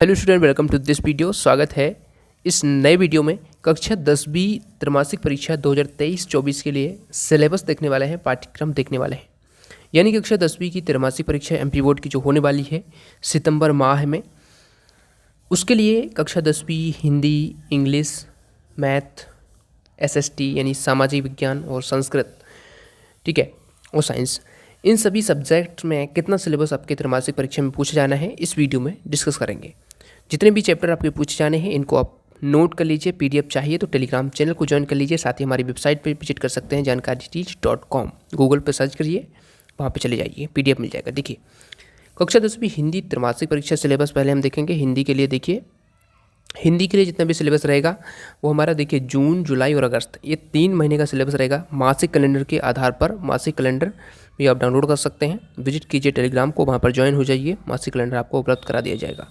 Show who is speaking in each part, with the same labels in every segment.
Speaker 1: Hello student, welcome to this video. स्वागत है इस नए वीडियो में। कक्षा 10वीं त्रैमासिक परीक्षा 2023-24 के लिए सिलेबस देखने वाले हैं, पाठ्यक्रम देखने वाले हैं। यानी कक्षा 10वीं की त्रैमासिक परीक्षा एमपी बोर्ड की जो होने वाली है सितंबर माह में, उसके लिए कक्षा 10वीं हिंदी, इंग्लिश, मैथ, एसएसटी यानी सामाजिक विज्ञान और संस्कृत, ठीक है, और साइंस, इन सभी सब्जेक्ट में कितना सिलेबस आपके त्रैमासिक परीक्षा में पूछा जाना है इस वीडियो में डिस्कस करेंगे। जितने भी चैप्टर आपके पूछे जाने हैं इनको आप नोट कर लीजिए। पीडीएफ चाहिए तो टेलीग्राम चैनल को ज्वाइन कर लीजिए। साथ ही हमारी वेबसाइट पर विजिट कर सकते हैं, जानकारी.com। गूगल पर सर्च करिए, वहाँ पे चले जाइए, पीडीएफ मिल जाएगा। देखिए, कक्षा 10वीं हिंदी त्रैमासिक परीक्षा सिलेबस पहले हम देखेंगे। हिंदी के लिए देखिए, हिंदी के लिए जितना भी सिलेबस रहेगा वो हमारा देखिए जून, जुलाई और अगस्त, ये 3 महीने का सिलेबस रहेगा। मासिक कैलेंडर के आधार पर मासिक कैलेंडर भी आप डाउनलोड कर सकते हैं। विजिट कीजिए टेलीग्राम को, वहाँ पर ज्वाइन हो जाइए। मासिक कैलेंडर आपको उपलब्ध करा दिया जाएगा।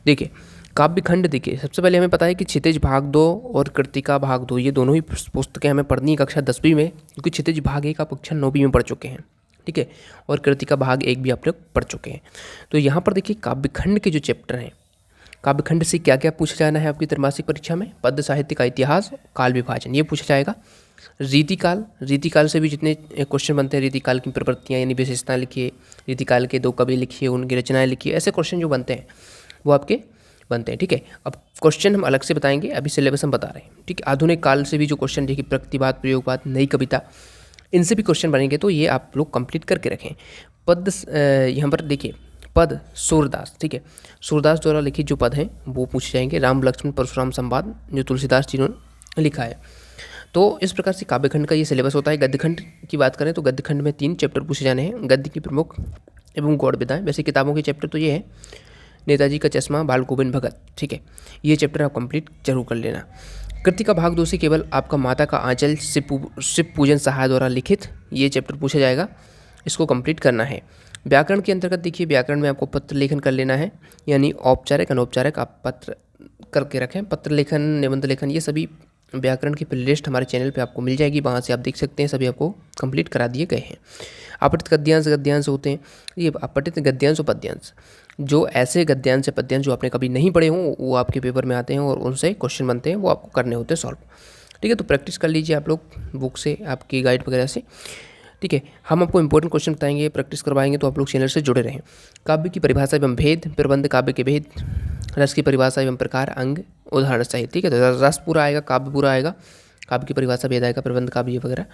Speaker 1: देखिए, काव्य खंड देखिए, सबसे पहले हमें पता है कि क्षितिज भाग 2 और कृतिका भाग 2 ये दोनों ही पुस्तकें हमें पढ़नी है कक्षा 10वीं में, क्योंकि क्षितिज भाग 1 आप कक्षा 9वीं में पढ़ चुके हैं, ठीक है, और कृतिका भाग 1 भी आप लोग पढ़ चुके हैं। तो यहाँ पर देखिए काव्य खंड के जो चैप्टर हैं, काव्य खंड से क्या क्या पूछा जाना है आपकी त्रैमासिक परीक्षा में? पद्य साहित्य का इतिहास, काल विभाजन, ये पूछा जाएगा। रीतिकाल, रीतिकाल से भी जितने क्वेश्चन बनते हैं, रीतिकाल की प्रवृत्तियाँ यानी विशेषताएं लिखिए, रीतिकाल के 2 कवि लिखिए, उनकी रचनाएं लिखिए, ऐसे क्वेश्चन जो बनते हैं वो आपके बनते हैं, ठीक है। अब क्वेश्चन हम अलग से बताएंगे, अभी सिलेबस हम बता रहे हैं, ठीक है। आधुनिक काल से भी जो क्वेश्चन देखिए, प्रतिवाद, प्रयोगवाद, नई कविता, इनसे भी क्वेश्चन बनेंगे, तो ये आप लोग कंप्लीट करके रखें। पद यहाँ पर देखिए, पद सूरदास, ठीक है, सूरदास द्वारा लिखित जो पद हैं वो पूछे जाएंगे। राम लक्ष्मण परशुराम संवाद जो तुलसीदास जी ने लिखा है। तो इस प्रकार से काव्यखंड का ये सिलेबस होता है। गद्यखंड की बात करें तो गद्यखंड में 3 चैप्टर पूछे जाने हैं। गद्य की प्रमुख एवं गौड़ विधाएं, वैसे किताबों के चैप्टर तो ये है नेताजी का चश्मा, बाल गोविंद भगत, ठीक है, ये चैप्टर आप कंप्लीट जरूर कर लेना। कृतिका भाग 2 से केवल आपका माता का आंचल शिव पूजन सहाय द्वारा लिखित ये चैप्टर पूछा जाएगा, इसको कंप्लीट करना है। व्याकरण के अंतर्गत देखिए, व्याकरण में आपको पत्र लेखन कर लेना है, यानी औपचारिक अनौपचारिक आप पत्र करके रखें। पत्र लेखन, निबंध लेखन, ये सभी व्याकरण की प्लेलिस्ट हमारे चैनल पे आपको मिल जाएगी, वहाँ से आप देख सकते हैं, सभी आपको कंप्लीट करा दिए गए हैं। अपठित गद्यांश, गद्यांश होते हैं ये, अपठित गद्यांश और पद्यांश, जो ऐसे गद्यांश से पद्यांश जो आपने कभी नहीं पढ़े हों वो आपके पेपर में आते हैं और उनसे क्वेश्चन बनते हैं, वो आपको करने होते हैं सॉल्व, ठीक है। तो प्रैक्टिस कर लीजिए आप लोग बुक से, आपकी गाइड वगैरह से, ठीक है। हम आपको इंपॉर्टेंट क्वेश्चन बताएंगे, प्रैक्टिस करवाएंगे, तो आप लोग चैनल से जुड़े रहें। काव्य की परिभाषा एवं भेद, प्रबंध काव्य के भेद, रस की परिभाषा एवं प्रकार, अंग, उदाहरण सहित, ठीक है। तो रस पूरा आएगा, काव्य पूरा आएगा, काव्य की परिभाषा भेद आएगा, प्रबंध काव्य वगैरह,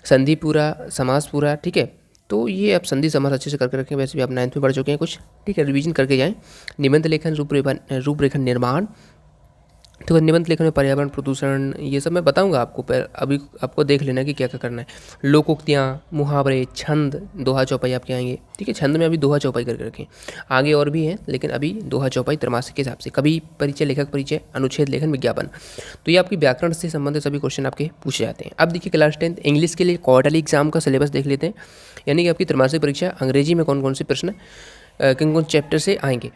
Speaker 1: संधि पूरा, समास पूरा, ठीक है। तो ये आप संधि समास अच्छे से करके रखें, वैसे भी आप 9th में पढ़ चुके हैं कुछ, ठीक है, रिवीजन करके जाएँ। निबंध लेखन, रूपरेखन निर्माण, तो निबंध लेखन में पर्यावरण, प्रदूषण, ये सब मैं बताऊंगा आपको, पर अभी आपको देख लेना कि क्या क्या करना है। लोकोक्तियाँ, मुहावरे, छंद, दोहा चौपाई आपके आएंगे, ठीक है। छंद में अभी दोहा चौपाई करके रखें, आगे और भी हैं लेकिन अभी दोहा चौपाई त्रैमासिक के हिसाब से। कवि परिचय, लेखक परिचय, अनुच्छेद लेखन, विज्ञापन, तो ये आपकी व्याकरण से संबंधित सभी क्वेश्चन आपके पूछे जाते हैं। अब देखिए क्लास 10 इंग्लिश के लिए क्वार्टरली एग्जाम का सिलेबस देख लेते हैं, यानी कि आपकी त्रैमासिक परीक्षा अंग्रेजी में कौन कौन से प्रश्न किन कौन चैप्टर से आएंगे।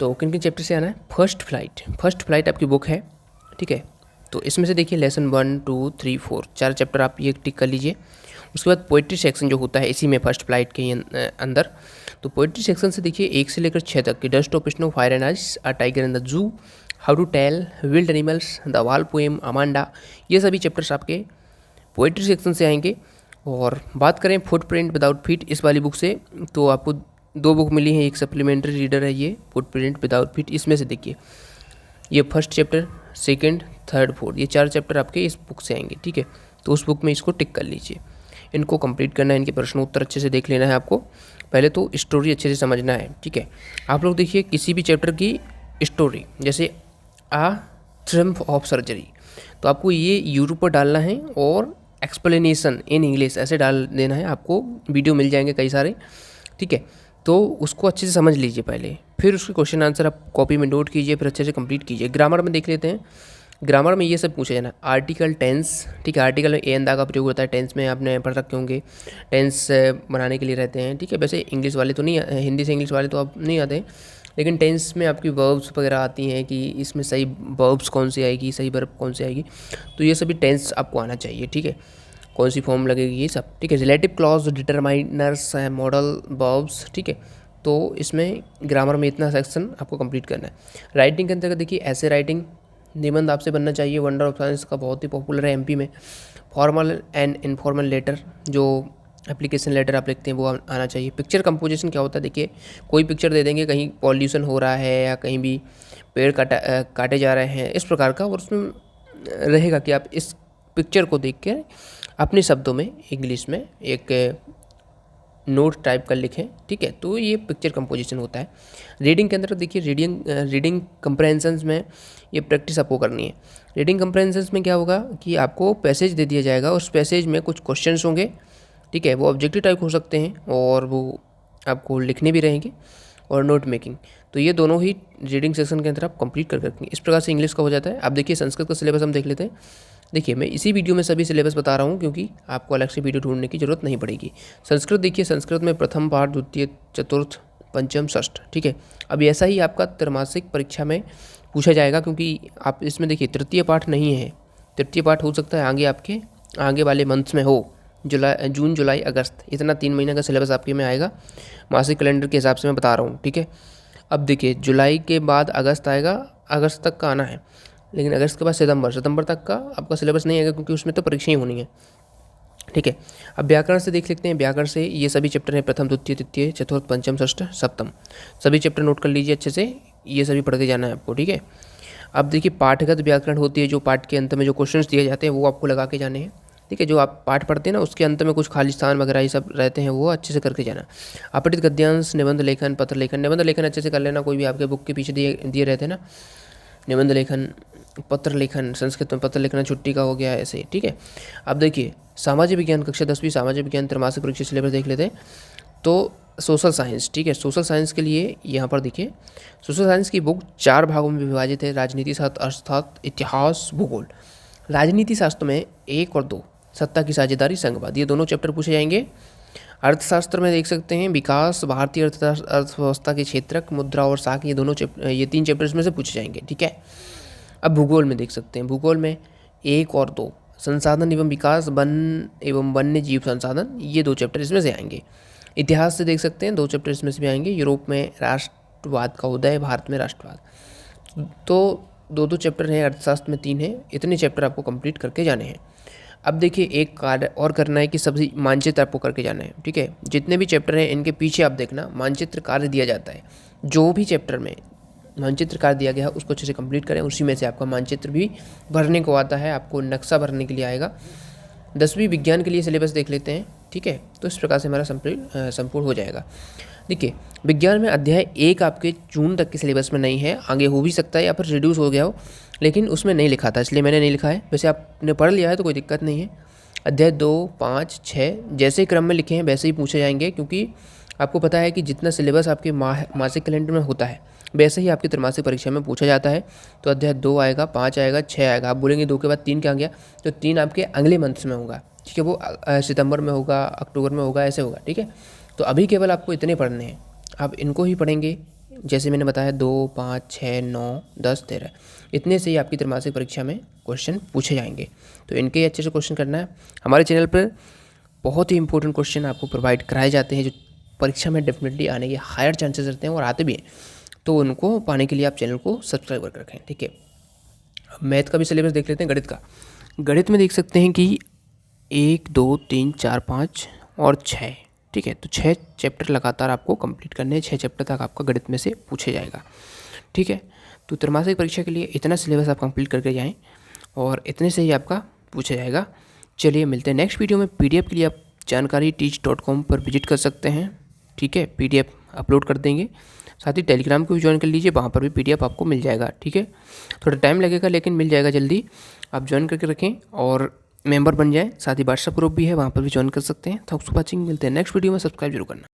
Speaker 1: तो किन किन चैप्टर से आना है? फर्स्ट फ्लाइट आपकी बुक है, ठीक है। तो इसमें से देखिए लेसन 1, 2, 3, 4 4 चैप्टर आप ये टिक कर लीजिए। उसके बाद पोइट्री सेक्शन जो होता है इसी में फर्स्ट फ्लाइट के अंदर, तो पोइट्री सेक्शन से देखिए 1 से लेकर 6 तक की dust of snow, fire and ice, a tiger in the zoo, how to tell, wild animals, the ball poem, Amanda, ये सभी चैप्टर्स आपके पोइट्री सेक्शन से आएंगे। और बात करें फुटप्रिंट विदाउट फीट इस वाली बुक से, तो आपको 2 बुक मिली हैं, एक सप्लीमेंट्री रीडर है ये फुटप्रिंट विदाउट फीट, इसमें से देखिए ये first chapter, second, third, fourth, ये 4 चैप्टर आपके इस बुक से आएंगे, ठीक है। तो उस बुक में इसको टिक कर लीजिए, इनको कंप्लीट करना है, इनके प्रश्न उत्तर अच्छे से देख लेना है आपको। पहले तो स्टोरी अच्छे से समझना है, ठीक है। आप लोग देखिए किसी भी चैप्टर की स्टोरी, जैसे आ ट्रिम्फ ऑफ सर्जरी, तो आपको ये यूट्यूब पर डालना है और एक्सप्लेनेशन इन इंग्लिश ऐसे डाल देना है, आपको वीडियो मिल जाएंगे कई सारे, ठीक है। तो उसको अच्छे से समझ लीजिए पहले, फिर उसके क्वेश्चन आंसर आप कॉपी में नोट कीजिए, फिर अच्छे से कंप्लीट कीजिए। ग्रामर में देख लेते हैं, ग्रामर में ये सब पूछा जाना, आर्टिकल, टेंस, ठीक है, आर्टिकल में ए एन दा का प्रयोग होता है, टेंस में आपने पढ़ रखे होंगे, टेंस बनाने के लिए रहते हैं, ठीक है। वैसे इंग्लिश वाले तो नहीं, हिंदी से इंग्लिश वाले तो अब नहीं आते हैं, लेकिन टेंस में आपकी वर्ब्स वगैरह आती हैं कि इसमें सही वर्ब्स कौन सी आएगी, सही वर्ब कौन सी आएगी, तो ये सभी टेंस आपको आना चाहिए, ठीक है, कौन सी फॉर्म लगेगी ये सब, ठीक है। Relative clause, determiners, modal verbs, ठीक है, तो इसमें ग्रामर में इतना सेक्शन आपको कंप्लीट करना है। राइटिंग के अंतर्गत देखिए ऐसे राइटिंग निबंध आपसे बनना चाहिए, वंडर ऑफ साइंस का बहुत ही पॉपुलर है एमपी में। फॉर्मल एंड इनफॉर्मल लेटर, जो एप्लीकेशन लेटर आप लिखते हैं वो आना चाहिए। पिक्चर कंपोजिशन क्या होता है, देखिए कोई पिक्चर दे देंगे, कहीं पॉल्यूशन हो रहा है या कहीं भी पेड़ काटे जा रहे हैं इस प्रकार का, और उसमें रहेगा कि आप इस पिक्चर को देख के अपने शब्दों में इंग्लिश में एक नोट टाइप कर लिखें, ठीक है। तो ये पिक्चर कंपोजिशन होता है। रीडिंग के अंदर देखिए रीडिंग कंप्रहेंशंस में ये प्रैक्टिस आपको करनी है। रीडिंग कंप्रहेंशंस में क्या होगा कि आपको पैसेज दे दिया जाएगा, उस पैसेज में कुछ क्वेश्चंस होंगे, ठीक है। वो ऑब्जेक्टिव टाइप हो सकते हैं और वो आपको लिखने भी रहेंगे, और नोट मेकिंग, तो ये दोनों ही रीडिंग सेक्शन के अंदर आप कंप्लीट कर रखेंगे। इस प्रकार से इंग्लिश का हो जाता है। अब देखिए संस्कृत का सिलेबस हम देख लेते हैं। देखिए मैं इसी वीडियो में सभी सिलेबस बता रहा हूँ क्योंकि आपको अलग से वीडियो ढूंढने की जरूरत नहीं पड़ेगी। संस्कृत देखिए, संस्कृत में प्रथम पाठ, द्वितीय, चतुर्थ, पंचम, षष्ठ, ठीक है। अब ऐसा ही आपका त्रैमासिक परीक्षा में पूछा जाएगा, क्योंकि आप इसमें देखिए तृतीय पाठ नहीं है। तृतीय पाठ हो सकता है आगे आपके आगे वाले मंथ्स में हो, जून, जुलाई, अगस्त, इतना 3 महीने का सिलेबस आपके में आएगा। मासिक कैलेंडर के हिसाब से मैं बता रहा हूँ, ठीक है। अब देखिए जुलाई के बाद अगस्त आएगा, अगस्त तक का आना है, लेकिन अगस्त के बाद सितंबर तक का आपका सिलेबस नहीं आएगा, क्योंकि उसमें तो परीक्षाएं होनी है, ठीक है। अब व्याकरण से देख लेते हैं। व्याकरण से ये सभी चैप्टर हैं, प्रथम, द्वितीय, तृतीय, चतुर्थ, पंचम, षष्ठ, सप्तम, सभी चैप्टर नोट कर लीजिए अच्छे से, ये सभी पढ़ के जाना है आपको, ठीक है। अब देखिए पाठगत व्याकरण होती है, जो पाठ के अंत में जो क्वेश्चंस दिए जाते हैं वो आपको लगा के जाने हैं, ठीक है। जो आप पाठ पढ़ते हैं ना उसके अंत में कुछ खाली स्थान वगैरह ये सब रहते हैं, वो अच्छे से करके जाना। अपठित गद्यांश, निबंध लेखन, पत्र लेखन। निबंध लेखन अच्छे से कर लेना, कोई भी आपके बुक के पीछे दिए रहते हैं ना, निबंध लेखन, पत्र लेखन, संस्कृत में पत्र लिखना छुट्टी का हो गया, ऐसे, ठीक है। अब देखिए सामाजिक विज्ञान, कक्षा 10वीं सामाजिक विज्ञान त्रैमासिक परीक्षा सिलेबस देख लेते हैं। तो सोशल साइंस, ठीक है। सोशल साइंस के लिए यहाँ पर देखिए सोशल साइंस की बुक 4 भागों में विभाजित है, राजनीति शास्त्र, अर्थशास्त्र, इतिहास, भूगोल। राजनीति शास्त्र में 1 और 2, सत्ता की साझेदारी, संघवाद, ये दोनों चैप्टर पूछे जाएंगे। अर्थशास्त्र में देख सकते हैं विकास, भारतीय अर्थव्यवस्था के क्षेत्रक, मुद्रा और साख, ये 3 चैप्टर इसमें से पूछे जाएंगे, ठीक है। अब भूगोल में देख सकते हैं, भूगोल में 1 और 2, संसाधन एवं विकास, वन एवं वन्य जीव संसाधन, ये 2 चैप्टर इसमें से आएंगे। इतिहास से देख सकते हैं 2 चैप्टर इसमें से भी आएंगे, यूरोप में राष्ट्रवाद का उदय, भारत में राष्ट्रवाद। तो 2 चैप्टर हैं, अर्थशास्त्र में 3 हैं, इतने चैप्टर आपको कंप्लीट करके जाने हैं। अब देखिए एक कार्य और करना है कि सभी मानचित्र आपको करके जाना है, ठीक है। जितने भी चैप्टर हैं इनके पीछे आप देखना मानचित्र कार्य दिया जाता है, जो भी चैप्टर में मानचित्र कार्य दिया गया है उसको अच्छे से कंप्लीट करें। उसी में से आपका मानचित्र भी भरने को आता है, आपको नक्शा भरने के लिए आएगा। 10वीं विज्ञान के लिए सिलेबस देख लेते हैं, ठीक है। तो इस प्रकार से हमारा संपूर्ण हो जाएगा। देखिए विज्ञान में अध्याय 1 आपके जून तक के सिलेबस में नहीं है, आगे हो भी सकता है या फिर रिड्यूस हो गया हो, लेकिन उसमें नहीं लिखा था इसलिए मैंने नहीं लिखा है। वैसे आपने पढ़ लिया है तो कोई दिक्कत नहीं है। अध्याय 2, 5, 6 जैसे क्रम में लिखे हैं वैसे ही पूछे जाएंगे, क्योंकि आपको पता है कि जितना सिलेबस आपके मासिक कैलेंडर में होता है वैसे ही आपकी त्रैमासिक परीक्षा में पूछा जाता है। तो अध्याय 2 आएगा, 5 आएगा, 6 आएगा। आप बोलेंगे 2 के बाद 3 क्या आ गया, तो 3 आपके अगले मंथ्स में होगा, ठीक है। वो सितंबर में होगा, अक्टूबर में होगा, ऐसे होगा, ठीक है। तो अभी केवल आपको इतने पढ़ने हैं, आप इनको ही पढ़ेंगे। जैसे मैंने बताया 2, 5, 6, 9, 10, 13, इतने से ही आपकी त्रैमासिक परीक्षा में क्वेश्चन पूछे जाएंगे। तो इनके अच्छे से क्वेश्चन करना है। हमारे चैनल पर बहुत ही इंपॉर्टेंट क्वेश्चन आपको प्रोवाइड कराए जाते हैं, जो परीक्षा में डेफिनेटली आने के हायर चांसेस रहते हैं और आते भी हैं। तो उनको पाने के लिए आप चैनल को सब्सक्राइब कर रखें, ठीक है। मैथ का भी सिलेबस देख लेते हैं, गणित का। गणित में देख सकते हैं कि 1, 2, 3, 4, 5 और 6, ठीक है। तो 6 चैप्टर लगातार आपको कंप्लीट करने हैं, 6 चैप्टर तक आपका गणित में से पूछे जाएगा, ठीक है। तो त्रैमासिक परीक्षा के लिए इतना सिलेबस आप कंप्लीट करके जाएं और इतने से ही आपका पूछा जाएगा। चलिए मिलते हैं नेक्स्ट वीडियो में। PDF के लिए आप जानकारी teach.com पर विजिट कर सकते हैं, ठीक है। PDF अपलोड कर देंगे, साथ ही टेलीग्राम को भी ज्वाइन कर लीजिए, वहाँ पर भी PDF आपको मिल जाएगा, ठीक है। थोड़ा टाइम लगेगा लेकिन मिल जाएगा जल्दी। आप ज्वाइन करके रखें और मेंबर बन जाएं। साथ ही व्हाट्सएप ग्रुप भी है, वहाँ पर भी ज्वाइन कर सकते हैं। Thanks for watching. मिलते हैं नेक्स्ट वीडियो में, सब्सक्राइब जरूर करना।